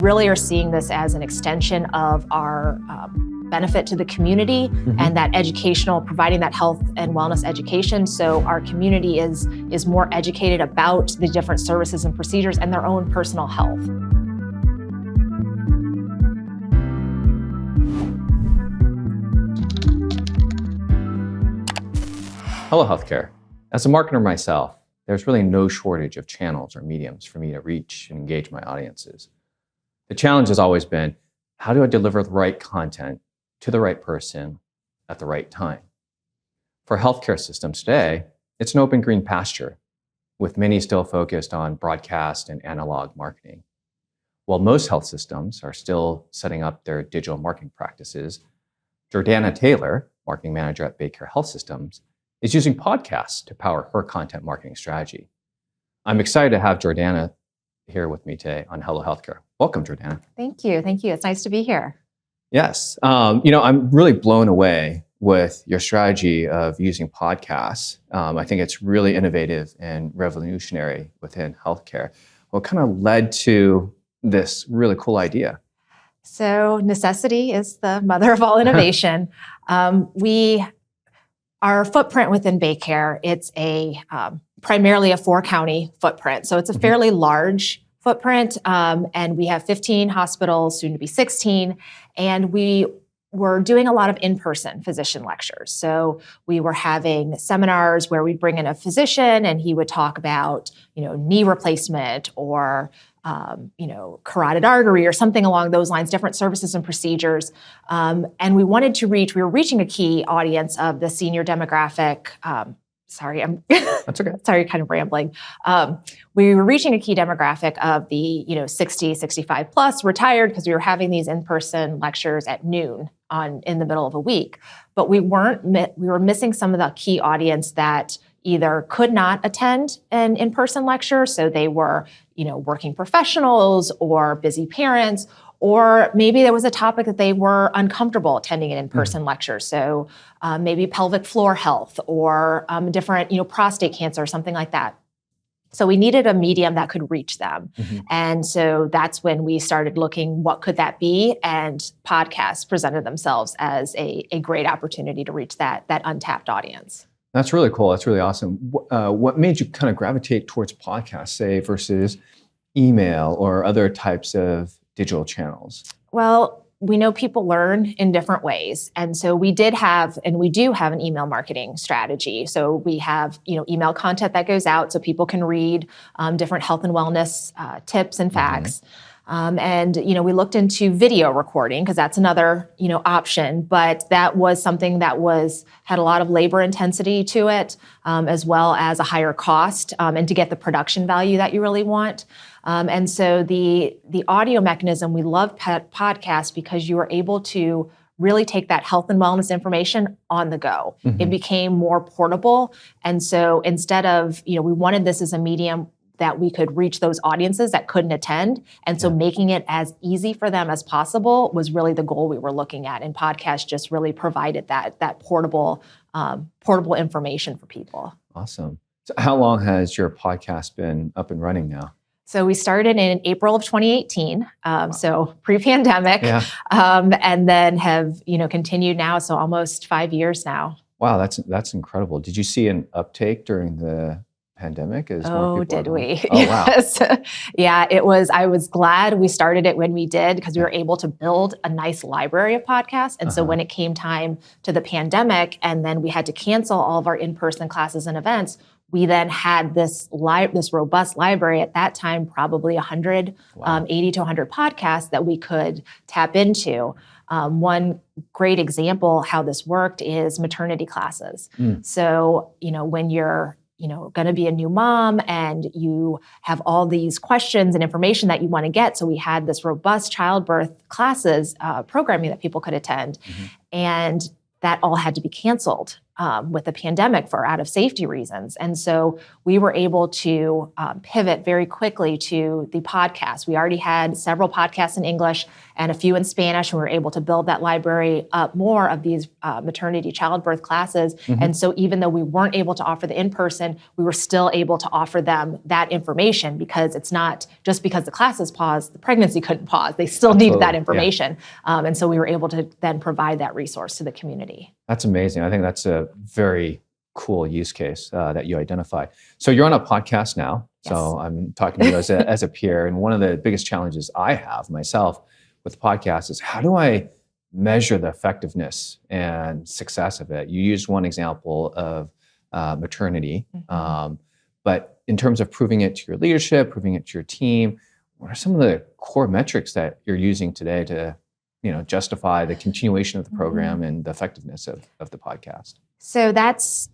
Really are seeing this as an extension of our benefit to the community and that providing that health and wellness education. So our community is more educated about the different services and procedures and their own personal health. Hello, healthcare. As a marketer myself, there's really no shortage of channels or mediums for me to reach and engage my audiences. The challenge has always been, how do I deliver the right content to the right person at the right time? For healthcare systems today, it's an open green pasture, with many still focused on broadcast and analog marketing. While most health systems are still setting up their digital marketing practices, Jordana Taylor, marketing manager at BayCare Health Systems, is using podcasts to power her content marketing strategy. I'm excited to have Jordana here with me today on Hello Healthcare. Welcome, Jordana. Thank you. It's nice to be here. Yes. I'm really blown away with your strategy of using podcasts. I think it's really innovative and revolutionary within healthcare. What kind of led to this really cool idea? So necessity is the mother of all innovation. Our footprint within BayCare, it's primarily a 4-county footprint. So it's a fairly large footprint, and we have 15 hospitals, soon to be 16, and we were doing a lot of in-person physician lectures. So we were having seminars where we'd bring in a physician and he would talk about, knee replacement or, carotid artery or something along those lines, different services and procedures. And we were reaching a key audience of the senior demographic. That's okay. Sorry, kind of rambling. We were reaching a key demographic of the 60, 65 plus retired, because we were having these in-person lectures at noon in the middle of a week. But we were missing some of the key audience that either could not attend an in-person lecture, so they were working professionals or busy parents, or maybe there was a topic that they were uncomfortable attending an in-person lecture. So maybe pelvic floor health or different, prostate cancer or something like that. So we needed a medium that could reach them. And so that's when we started looking, what could that be? And podcasts presented themselves as a great opportunity to reach that untapped audience. That's really cool. That's really awesome. What made you kind of gravitate towards podcasts, say, versus email or other types of digital channels? Well, we know people learn in different ways. And so we do have an email marketing strategy. So we have, email content that goes out so people can read different health and wellness tips and facts. And we looked into video recording because that's another, option, but that was something that had a lot of labor intensity to it, as well as a higher cost, and to get the production value that you really want. And so the audio mechanism, we love podcasts because you are able to really take that health and wellness information on the go. It became more portable. And so instead of, we wanted this as a medium that we could reach those audiences that couldn't attend. And so making it as easy for them as possible was really the goal we were looking at. And podcasts just really provided that portable information for people. Awesome. So how long has your podcast been up and running now? So we started in April of 2018, so pre-pandemic, and then have continued now, so almost 5 years now. Wow, that's incredible. Did you see an uptake during the pandemic? Did we? Oh, yes. Wow. Yeah, it was. I was glad we started it when we did, because we were able to build a nice library of podcasts. And so when it came time to the pandemic, and then we had to cancel all of our in-person classes and events, we then had this robust library at that time, probably 100, 80 to 100 podcasts that we could tap into. One great example how this worked is maternity classes. So, when you're going to be a new mom and you have all these questions and information that you want to get. So we had this robust childbirth classes programming that people could attend. And that all had to be canceled with the pandemic for out of safety reasons. And so we were able to pivot very quickly to the podcast. We already had several podcasts in English and a few in Spanish, and we were able to build that library up more of these maternity childbirth classes. And so even though we weren't able to offer the in-person, we were still able to offer them that information, because it's not just because the classes paused, the pregnancy couldn't pause. They still needed that information. And so we were able to then provide that resource to the community. That's amazing. I think that's a very cool use case that you identify. So you're on a podcast now. Yes. So I'm talking to you as a peer. And one of the biggest challenges I have myself with podcasts is, how do I measure the effectiveness and success of it? You used one example of maternity, but in terms of proving it to your leadership, proving it to your team, what are some of the core metrics that you're using today to justify the continuation of the program and the effectiveness of the podcast? So there's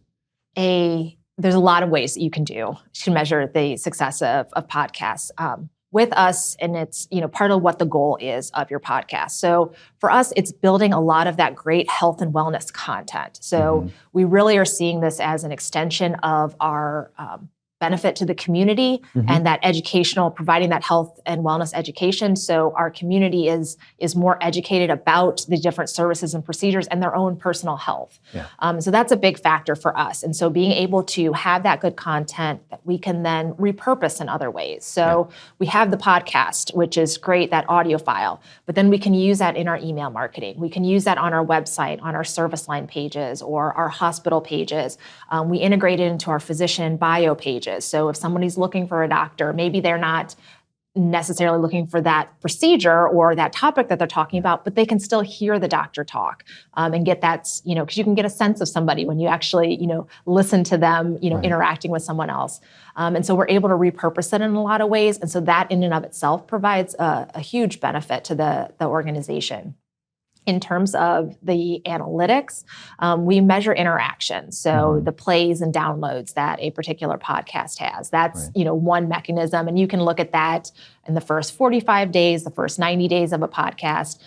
a lot of ways that you can do to measure the success of podcasts with us. And it's, part of what the goal is of your podcast. So for us, it's building a lot of that great health and wellness content. So we really are seeing this as an extension of our benefit to the community and that educational, providing that health and wellness education. So our community is more educated about the different services and procedures and their own personal health. So that's a big factor for us. And so being able to have that good content that we can then repurpose in other ways. So we have the podcast, which is great, that audio file, but then we can use that in our email marketing. We can use that on our website, on our service line pages or our hospital pages. We integrate it into our physician bio pages. So if somebody's looking for a doctor, maybe they're not necessarily looking for that procedure or that topic that they're talking about, but they can still hear the doctor talk and get that, because you can get a sense of somebody when you actually, listen to them, interacting with someone else. And so we're able to repurpose it in a lot of ways. And so that in and of itself provides a huge benefit to the organization. In terms of the analytics, we measure interaction. So the plays and downloads that a particular podcast has, that's, one mechanism. And you can look at that in the first 45 days, the first 90 days of a podcast.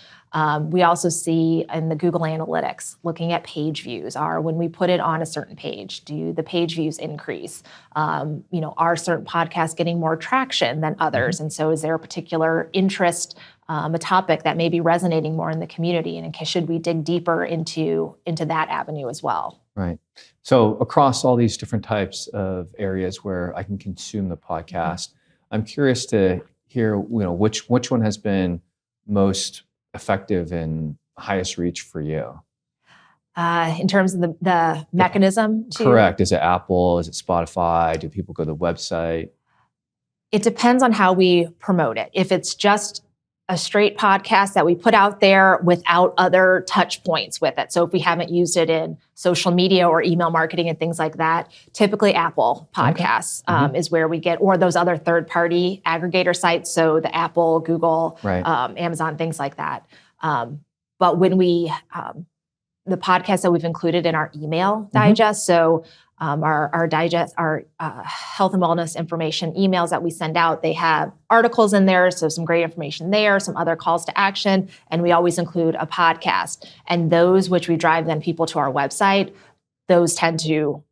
We also see in the Google Analytics, looking at page views, when we put it on a certain page, do the page views increase? Are certain podcasts getting more traction than others? And so is there a particular interest, a topic that may be resonating more in the community? And should we dig deeper into that avenue as well? Right. So across all these different types of areas where I can consume the podcast, I'm curious to hear, which one has been most effective and highest reach for you? In terms of the mechanism? Correct. Is it Apple? Is it Spotify? Do people go to the website? It depends on how we promote it. If it's just a straight podcast that we put out there without other touch points with it. So if we haven't used it in social media or email marketing and things like that, typically Apple Podcasts is where we get, or those other third-party aggregator sites. So the Apple, Google, Amazon, things like that. But when the podcasts that we've included in our email digest, so our digest, our health and wellness information emails that we send out, they have articles in there, so some great information there, some other calls to action, and we always include a podcast. And those which we drive then people to our website, those tend to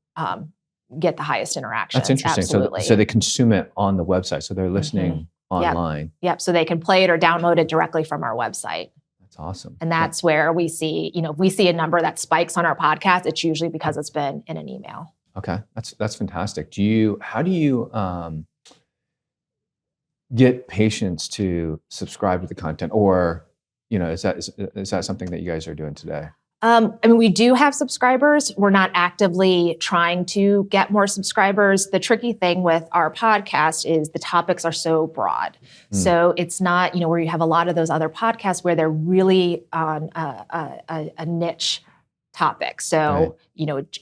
get the highest interaction. That's interesting. Absolutely. So they consume it on the website, so they're listening online. Yep. So they can play it or download it directly from our website. That's awesome. And that's where we see, if we see a number that spikes on our podcast, it's usually because it's been in an email. Okay, that's fantastic. How do you get patients to subscribe to the content, or is that something that you guys are doing today? We do have subscribers. We're not actively trying to get more subscribers. The tricky thing with our podcast is the topics are so broad. So it's not, where you have a lot of those other podcasts where they're really on a niche topic. So,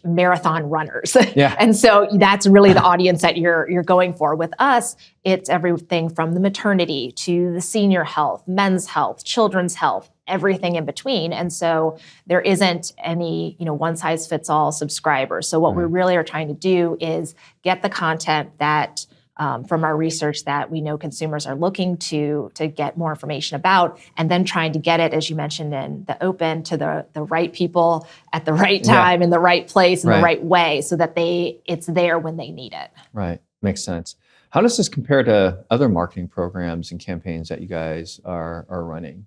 marathon runners. And so that's really the audience that you're going for. With us, it's everything from the maternity to the senior health, men's health, children's health, everything in between. And so there isn't any, one size fits all subscribers. So what we really are trying to do is get the content that from our research that we know consumers are looking to get more information about, and then trying to get it, as you mentioned in the open, to the right people at the right time, in the right place, in the right way, so that it's there when they need it. Right, makes sense. How does this compare to other marketing programs and campaigns that you guys are running?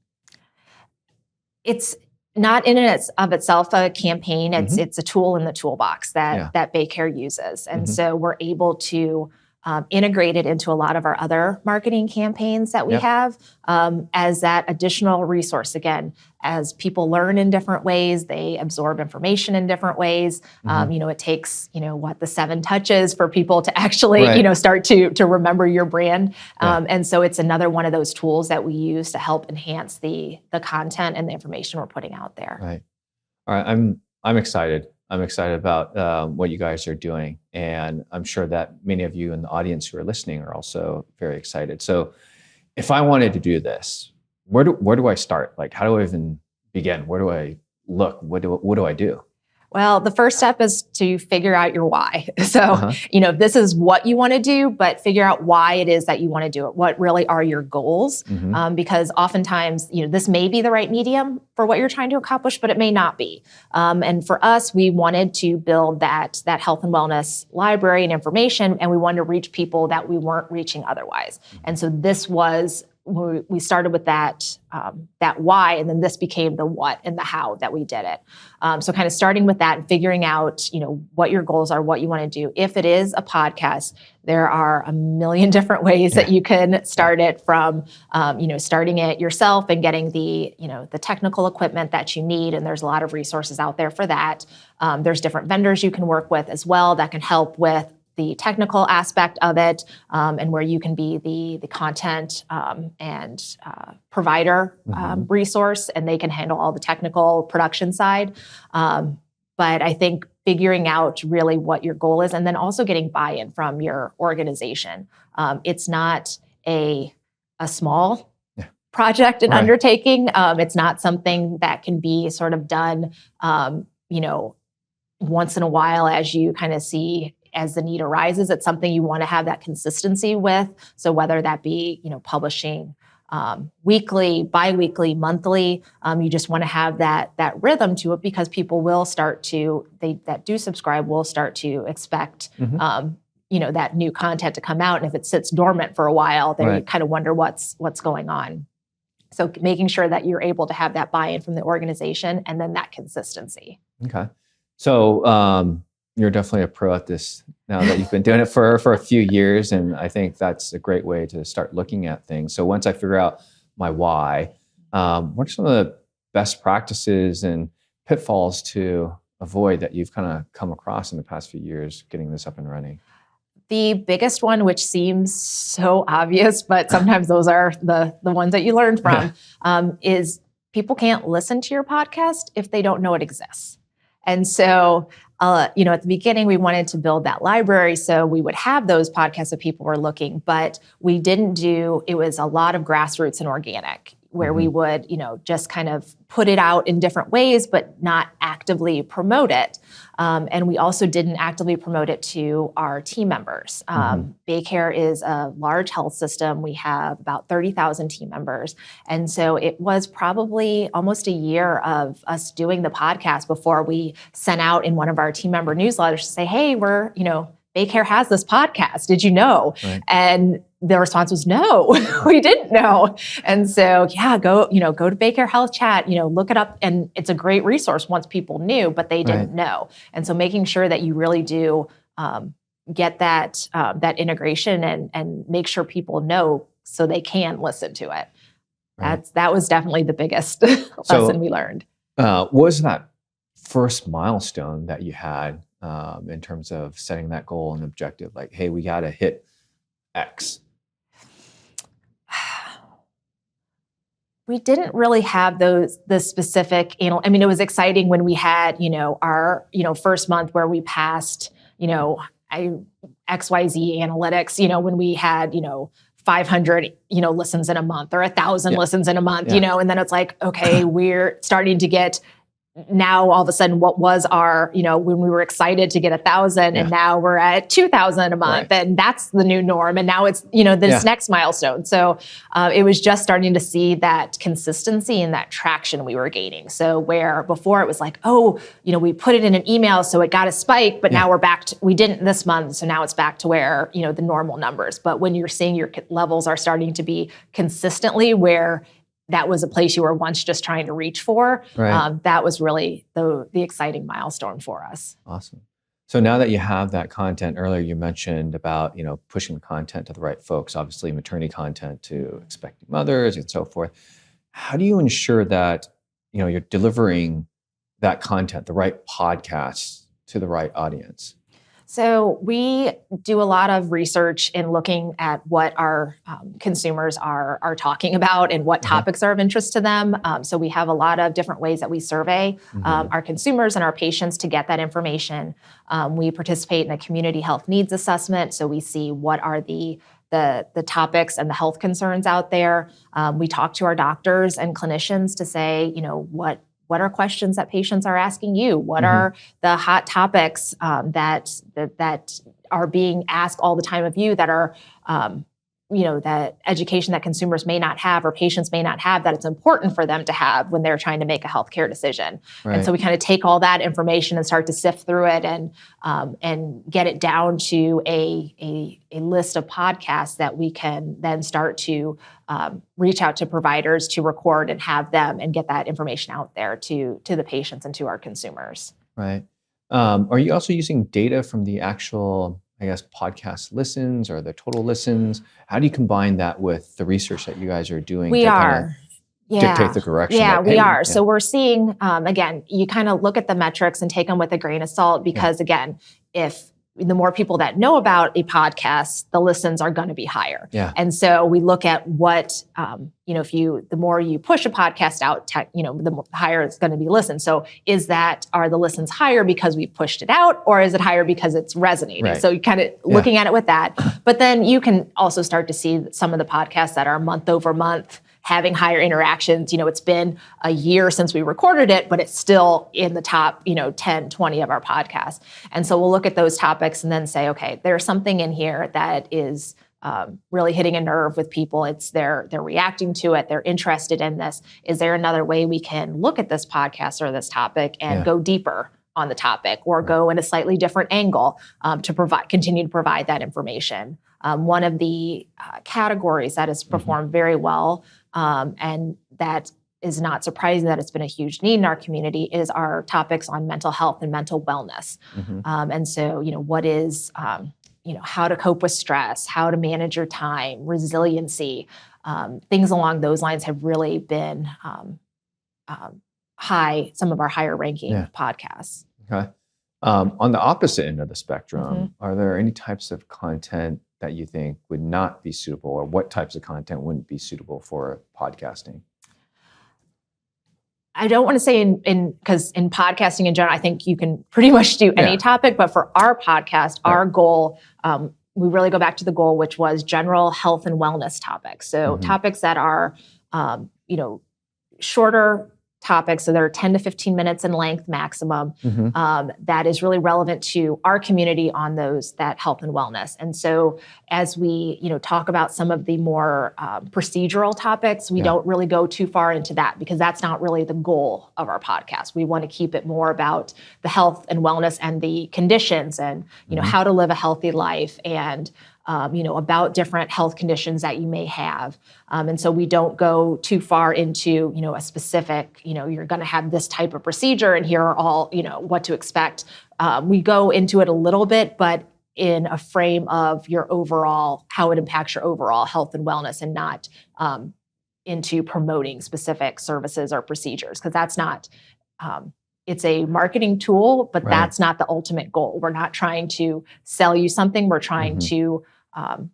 It's not in and of itself a campaign. It's a tool in the toolbox that BayCare uses. And so we're able to integrate it into a lot of our other marketing campaigns that we have as that additional resource. Again, as people learn in different ways, they absorb information in different ways. It takes, the 7 touches for people to actually, start to remember your brand. And so it's another one of those tools that we use to help enhance the content and the information we're putting out there. Right. All right. I'm excited. I'm excited about what you guys are doing. And I'm sure that many of you in the audience who are listening are also very excited. So if I wanted to do this, where do I start? Like, how do I even begin? Where do I look? What do I do? Well, the first step is to figure out your why. So, this is what you want to do, but figure out why it is that you want to do it. What really are your goals? Because oftentimes, this may be the right medium for what you're trying to accomplish, but it may not be. And for us, we wanted to build that health and wellness library and information, and we wanted to reach people that we weren't reaching otherwise. And so this was, we started with that why, and then this became the what and the how that we did it. So kind of starting with that and figuring out, what your goals are, what you want to do. If it is a podcast, there are a million different ways that you can start it, from, starting it yourself and getting the technical equipment that you need. And there's a lot of resources out there for that. There's different vendors you can work with as well that can help with the technical aspect of it, and where you can be the content and provider resource, and they can handle all the technical production side. But I think figuring out really what your goal is, and then also getting buy-in from your organization. It's not a small project and undertaking. It's not something that can be sort of done, once in a while as you kind of see as the need arises. It's something you want to have that consistency with. So whether that be, publishing weekly, bi-weekly, monthly, you just want to have that rhythm to it, because people will start to, that do subscribe will start to expect, that new content to come out. And if it sits dormant for a while, then you kind of wonder what's going on. So making sure that you're able to have that buy-in from the organization, and then that consistency. Okay. So, you're definitely a pro at this now that you've been doing it for a few years. And I think that's a great way to start looking at things. So once I figure out my why, what are some of the best practices and pitfalls to avoid that you've kind of come across in the past few years getting this up and running? The biggest one, which seems so obvious, but sometimes those are the ones that you learned from, is people can't listen to your podcast if they don't know it exists. And so, at the beginning, we wanted to build that library so we would have those podcasts that people were looking, but we didn't do, it was a lot of grassroots and organic, where we would, just kind of put it out in different ways, but not actively promote it. And we also didn't actively promote it to our team members. BayCare is a large health system. We have about 30,000 team members. And so it was probably almost a year of us doing the podcast before we sent out in one of our team member newsletters to say, hey, we're, BayCare has this podcast. Did you know? And the response was, no, we didn't know. And so, go to BayCare Health Chat, look it up. And it's a great resource once people knew, but they didn't know. And so making sure that you really do get that integration and make sure people know so they can listen to it. That was definitely the biggest lesson we learned. What was that first milestone that you had in terms of setting that goal and objective? Like, hey, we got to hit X. We didn't really have the specific, it was exciting when we had, our, first month where we passed, XYZ analytics, when we had, 500, listens in a month, or 1,000 listens in a month, and then it's like, okay, we're starting to get now all of a sudden what was our, when we were excited to get 1,000 and now we're at 2,000 a month and that's the new norm. And now it's, this next milestone. So it was just starting to see that consistency and that traction we were gaining. So where before it was like, we put it in an email, so it got a spike, but now we're back to, we didn't this month. So now it's back to where, the normal numbers. But when you're seeing your levels are starting to be consistently where that was a place you were once just trying to reach for. That was really the exciting milestone for us. Awesome. So now that you have that content, earlier you mentioned about, pushing the content to the right folks, obviously maternity content to expecting mothers and so forth. How do you ensure that, you're delivering that content, the right podcasts to the right audience? So we do a lot of research in looking at what our consumers are talking about and what topics are of interest to them. So we have a lot of different ways that we survey our consumers and our patients to get that information. We participate in a community health needs assessment. So we see what are the topics and the health concerns out there. We talk to our doctors and clinicians to say, what are questions that patients are asking you? What are the hot topics that are being asked all the time of you that are, that education that consumers may not have or patients may not have that it's important for them to have when they're trying to make a healthcare decision. And so we kind of take all that information and start to sift through it and get it down to a list of podcasts that we can then start to reach out to providers to record and have them and get that information out there to the patients and to our consumers. Right. Are you also using data from the actual, podcast listens or the total listens? How do you combine that with the research that you guys are doing? We are. Dictate the direction. Yeah, we are. So we're seeing, again, you kind of look at the metrics and take them with a grain of salt because, again, if the more people that know about a podcast, the listens are going to be higher. And so we look at what, the more you push a podcast out, the higher it's going to be listened. So are the listens higher because we pushed it out, or is it higher because it's resonating? So you kind of looking at it with that. But then you can also start to see some of the podcasts that are month over month having higher interactions. It's been a year since we recorded it, but it's still in the top, 10, 20 of our podcasts. And so we'll look at those topics and then say, okay, there's something in here that is really hitting a nerve with people. They're reacting to it. They're interested in this. Is there another way we can look at this podcast or this topic and go deeper on the topic or go in a slightly different angle to continue to provide that information? One of the categories that has performed very well and that is not surprising that it's been a huge need in our community is our topics on mental health and mental wellness. And so, what is, how to cope with stress, how to manage your time, resiliency, things along those lines have really been some of our higher ranking podcasts. Okay. On the opposite end of the spectrum, are there any types of content that you think would not be suitable, or what types of content wouldn't be suitable for podcasting? I don't want to say because in podcasting in general, I think you can pretty much do any topic, but for our podcast, our goal, we really go back to the goal, which was general health and wellness topics. So topics that are, shorter topics, so they're 10 to 15 minutes in length maximum, that is really relevant to our community on that health and wellness. And so as we, talk about some of the more procedural topics, we don't really go too far into that because that's not really the goal of our podcast. We want to keep it more about the health and wellness and the conditions and, how to live a healthy life and about different health conditions that you may have. And so we don't go too far into, a specific, you're going to have this type of procedure and here are all, what to expect. We go into it a little bit, but in a frame of your overall, how it impacts your overall health and wellness and not into promoting specific services or procedures, because that's not, it's a marketing tool, but that's not the ultimate goal. We're not trying to sell you something. We're trying to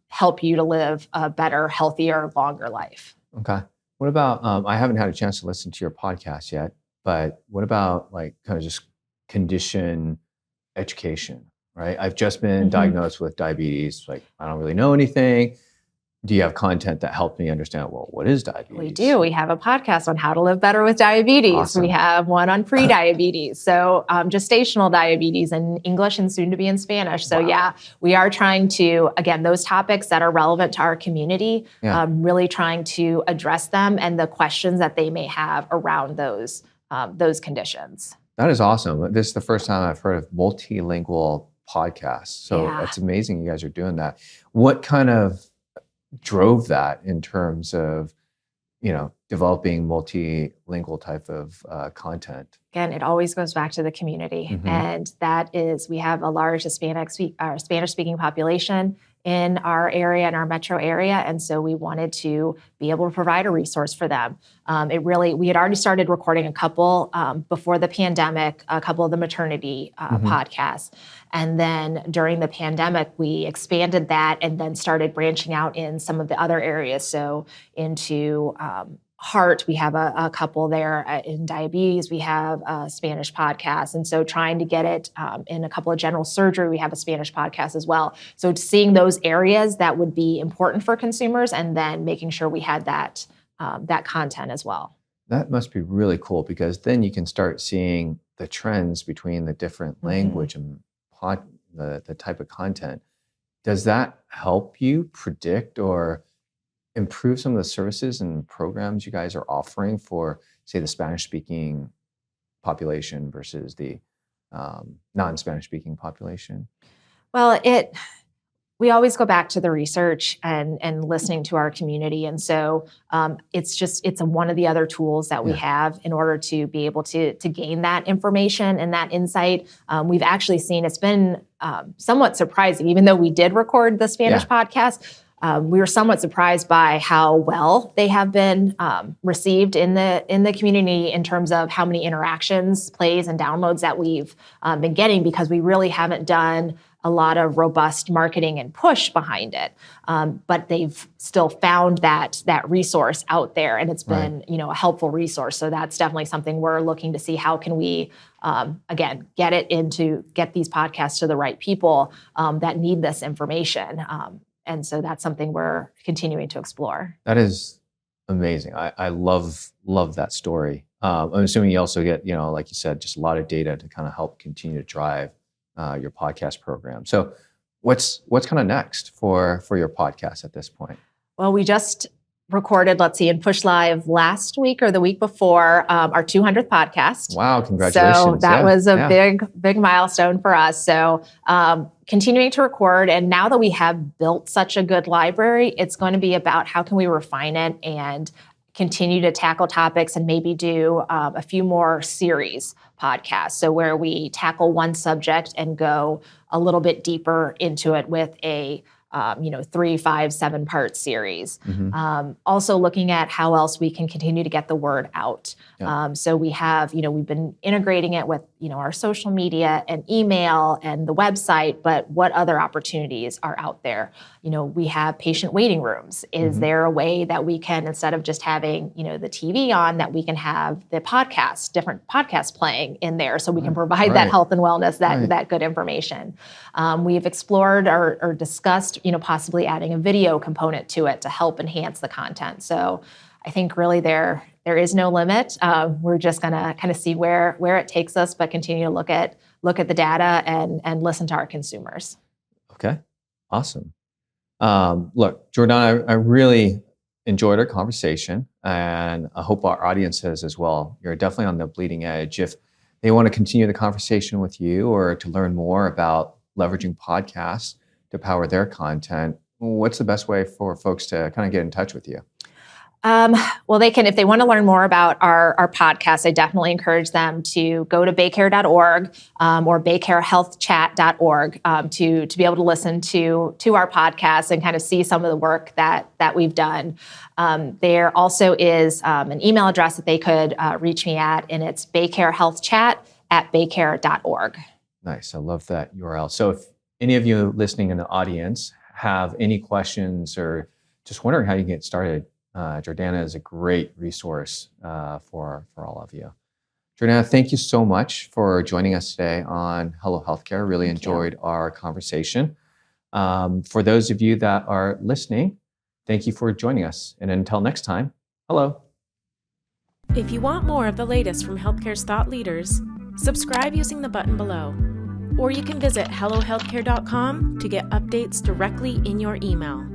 help you to live a better, healthier, longer life. Okay. What about, I haven't had a chance to listen to your podcast yet, but what about kind of just condition education, right? I've just been diagnosed with diabetes. I don't really know anything. do you have content that helped me understand, well, what is diabetes? We do. We have a podcast on how to live better with diabetes. Awesome. We have one on pre-diabetes, so gestational diabetes in English and soon to be in Spanish. So yeah, we are trying to, again, those topics that are relevant to our community, really trying to address them and the questions that they may have around those conditions. That is awesome. This is the first time I've heard of multilingual podcasts. So it's amazing you guys are doing that. What kind of drove that in terms of, developing multilingual type of content? Again, it always goes back to the community. And that is, we have a large Spanish-speaking population in our area, in our metro area. And so we wanted to be able to provide a resource for them. We had already started recording a couple before the pandemic, a couple of the maternity podcasts. And then during the pandemic, we expanded that and then started branching out in some of the other areas. So into heart, we have a couple there. In diabetes, we have a Spanish podcast. And so trying to get it in a couple of general surgery, we have a Spanish podcast as well. So seeing those areas that would be important for consumers and then making sure we had that content as well. That must be really cool, because then you can start seeing the trends between the different language and the type of content. Does that help you predict or improve some of the services and programs you guys are offering for, say, the Spanish-speaking population versus the non-Spanish-speaking population? Well, we always go back to the research and listening to our community. And so it's one of the other tools that we have in order to be able to gain that information and that insight. We've actually seen, it's been somewhat surprising, even though we did record the Spanish podcast, we were somewhat surprised by how well they have been received in the community in terms of how many interactions, plays, and downloads that we've been getting, because we really haven't done a lot of robust marketing and push behind it. But they've still found that resource out there, and it's been a helpful resource. So that's definitely something we're looking to see. How can we, again, get these podcasts to the right people that need this information? And so that's something we're continuing to explore. That is amazing. I love that story. I'm assuming you also get, like you said, just a lot of data to kind of help continue to drive your podcast program. So what's kind of next for your podcast at this point? Well, we just recorded, and push live last week or the week before our 200th podcast. Wow, congratulations. So that was a big milestone for us. So continuing to record, and now that we have built such a good library, it's going to be about how can we refine it and continue to tackle topics and maybe do a few more series podcasts. So where we tackle one subject and go a little bit deeper into it with a 3, 5, 7-part series. Also looking at how else we can continue to get the word out. So we have, we've been integrating it with, our social media and email and the website, but what other opportunities are out there? We have patient waiting rooms. Is there a way that we can, instead of just having, the TV on, that we can have the different podcasts playing in there, so we can provide that health and wellness, that good information. We've explored or discussed, possibly adding a video component to it to help enhance the content. So I think really there is no limit. We're just gonna kind of see where it takes us, but continue to look at the data and listen to our consumers. Okay, awesome. Look, Jordana, I really enjoyed our conversation, and I hope our audience has as well. You're definitely on the bleeding edge. If they want to continue the conversation with you or to learn more about leveraging podcasts to power their content, what's the best way for folks to kind of get in touch with you? Well, they can, if they want to learn more about our podcast, I definitely encourage them to go to BayCare.org or BayCareHealthChat.org to be able to listen to our podcast and kind of see some of the work that we've done. There also is an email address that they could reach me at, and it's BayCareHealthChat@BayCare.org. Nice. I love that URL. So if any of you listening in the audience have any questions or just wondering how you can get started, Jordana is a great resource for all of you. Jordana, thank you so much for joining us today on Hello Healthcare. Really enjoyed our conversation. For those of you that are listening, Thank you for joining us. And until next time, hello. If you want more of the latest from healthcare's thought leaders, subscribe using the button below. Or you can visit hellohealthcare.com to get updates directly in your email.